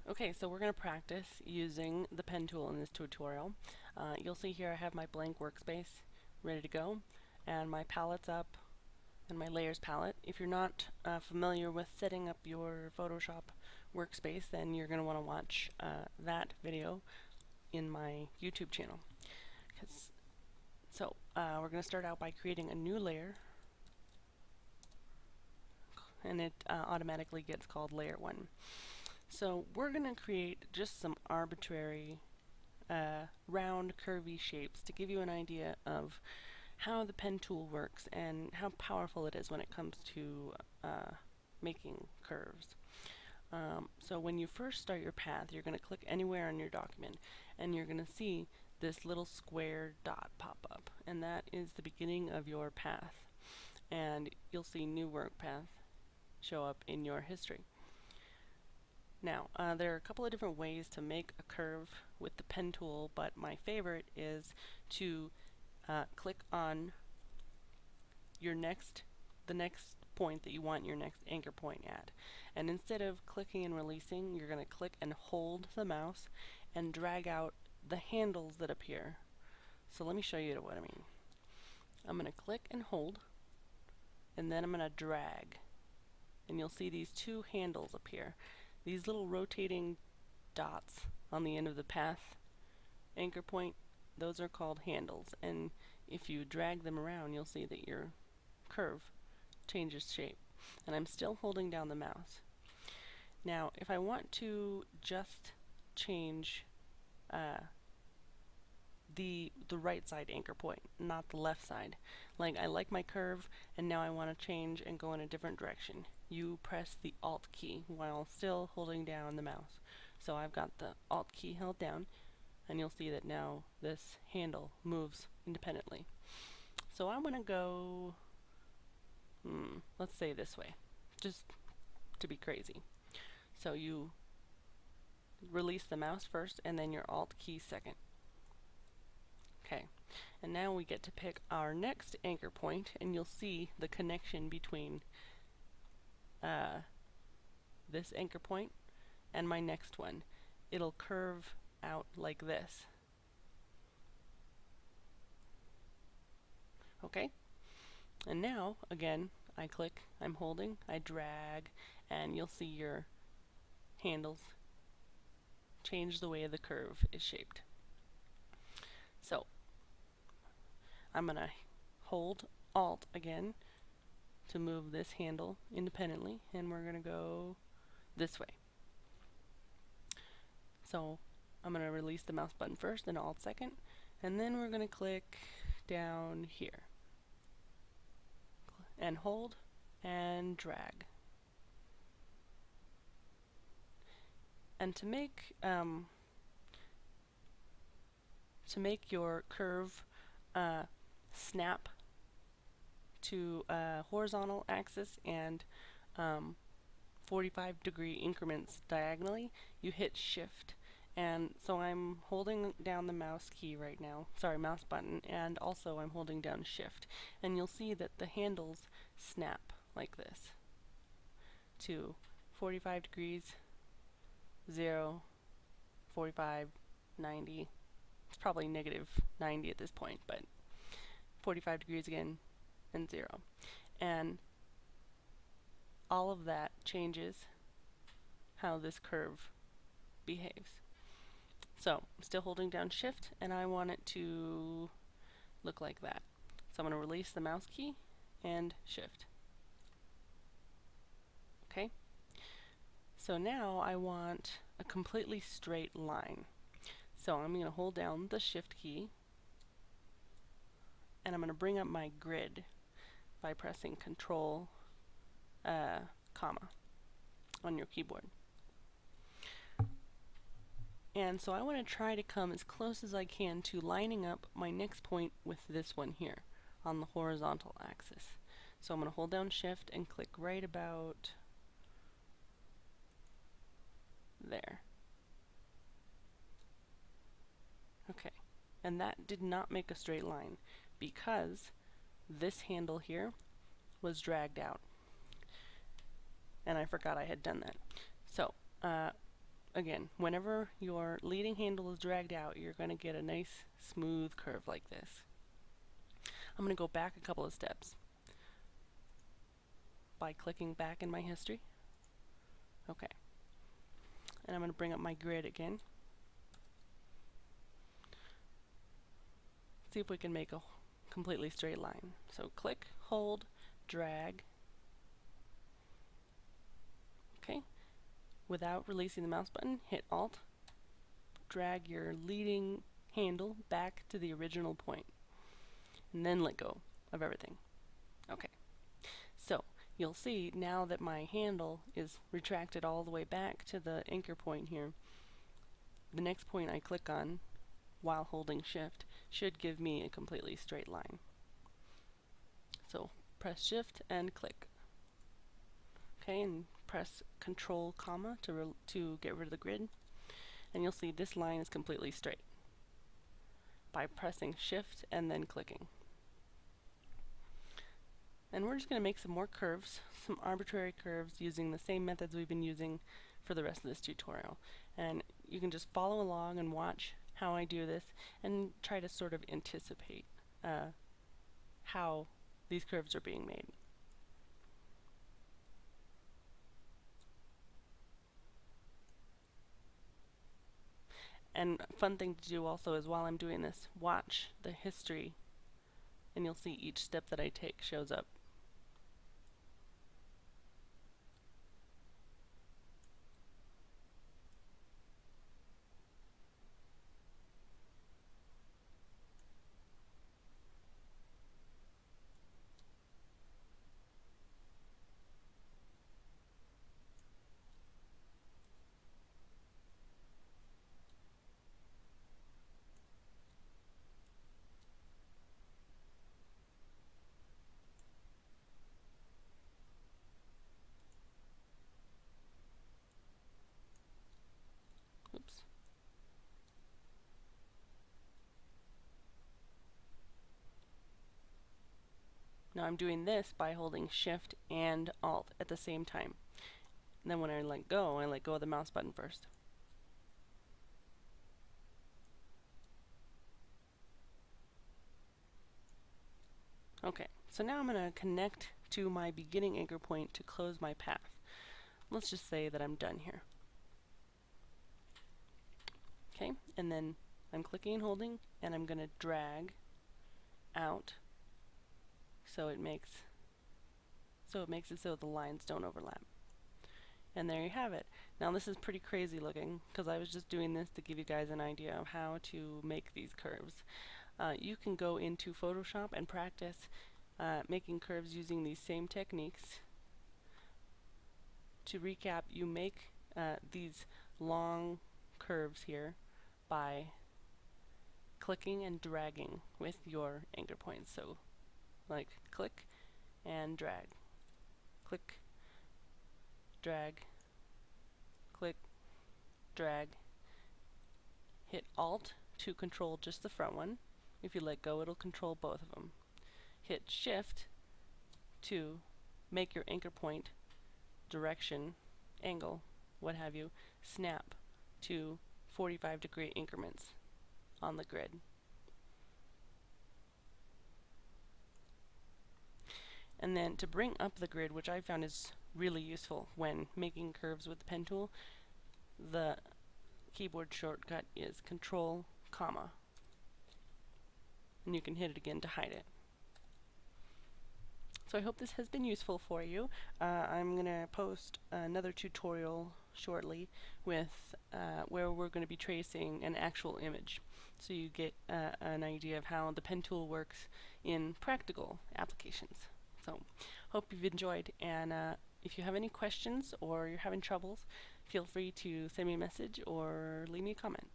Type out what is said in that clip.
Okay, so we're going to practice using the pen tool in this tutorial. You'll see here I have my blank workspace ready to go, and my palette's up, and my layers palette. If you're not familiar with setting up your Photoshop workspace, then you're going to want to watch that video in my YouTube channel. We're going to start out by creating a new layer, and it automatically gets called Layer 1. So we're going to create just some arbitrary round curvy shapes to give you an idea of how the pen tool works and how powerful it is when it comes to making curves. So when you first start your path, you're going to click anywhere on your document and you're going to see this little square dot pop up, and that is the beginning of your path, and you'll see new work path show up in your history. Now, there are a couple of different ways to make a curve with the pen tool, but my favorite is to click on your the next point that you want your next anchor point at. And instead of clicking and releasing, you're going to click and hold the mouse and drag out the handles that appear. So let me show you what I mean. I'm going to click and hold, and then I'm going to drag, and you'll see these two handles appear. These little rotating dots on the end of the path anchor point, those are called handles, and if you drag them around, you'll see that your curve changes shape. And I'm still holding down the mouse. Now, if I want to just change the right side anchor point, not the left side. Like, I like my curve, and now I want to change and go in a different direction. You press the Alt key while still holding down the mouse. So I've got the Alt key held down, and you'll see that now this handle moves independently. So I want to go, let's say this way, just to be crazy. So you release the mouse first, and then your Alt key second. Okay, and now we get to pick our next anchor point, and you'll see the connection between this anchor point and my next one. It'll curve out like this. Okay, and now again I click, I'm holding, I drag, and you'll see your handles change the way the curve is shaped. So I'm going to hold Alt again to move this handle independently, and we're going to go this way. So I'm going to release the mouse button first and Alt second, and then we're going to click down here and hold and drag. And to make your curve snap to a horizontal axis and 45-degree increments diagonally, you hit Shift. And so I'm holding down the mouse key right now, mouse button, and also I'm holding down Shift. And you'll see that the handles snap like this to 45 degrees, 0, 45, 90. It's probably negative 90 at this point, but 45 degrees again, and 0. And all of that changes how this curve behaves. So I'm still holding down Shift, and I want it to look like that. So I'm going to release the mouse key and Shift. Okay? So now I want a completely straight line. So I'm going to hold down the Shift key, and I'm going to bring up my grid by pressing Control, comma on your keyboard. And so I want to try to come as close as I can to lining up my next point with this one here on the horizontal axis. So I'm going to hold down Shift and click right about there. Okay, and that did not make a straight line because this handle here was dragged out, and I forgot I had done that. So again, whenever your leading handle is dragged out, you're going to get a nice smooth curve like this. I'm going to go back a couple of steps by clicking back in my history. Okay. And I'm going to bring up my grid again. See if we can make a completely straight line. So click, hold, drag. Okay. Without releasing the mouse button, hit Alt, drag your leading handle back to the original point, and then let go of everything. Okay. So you'll see now that my handle is retracted all the way back to the anchor point here, the next point I click on while holding Shift should give me a completely straight line. So press Shift and click. Okay, and press Control, comma to get rid of the grid, and you'll see this line is completely straight by pressing Shift and then clicking. And we're just going to make some more curves, some arbitrary curves using the same methods we've been using for the rest of this tutorial. And you can just follow along and watch how I do this and try to sort of anticipate how these curves are being made. And a fun thing to do also is while I'm doing this, watch the history, and you'll see each step that I take shows up. Oops. Now I'm doing this by holding Shift and Alt at the same time. And then when I let go of the mouse button first. Okay, so now I'm going to connect to my beginning anchor point to close my path. Let's just say that I'm done here. Okay, and then I'm clicking and holding, and I'm going to drag out so it makes it so the lines don't overlap. And there you have it. Now this is pretty crazy looking because I was just doing this to give you guys an idea of how to make these curves. You can go into Photoshop and practice making curves using these same techniques. To recap, you make these long curves here by clicking and dragging with your anchor points. So like click and drag, click, drag, click, drag, hit Alt to control just the front one. If you let go, it'll control both of them. Hit Shift to make your anchor point, direction, angle, what have you, snap to 45-degree increments on the grid. And then to bring up the grid, which I found is really useful when making curves with the pen tool, the keyboard shortcut is Control, comma. And you can hit it again to hide it. So I hope this has been useful for you. I'm going to post another tutorial shortly with where we're going to be tracing an actual image, so you get an idea of how the pen tool works in practical applications. So hope you've enjoyed, and if you have any questions or you're having troubles, feel free to send me a message or leave me a comment.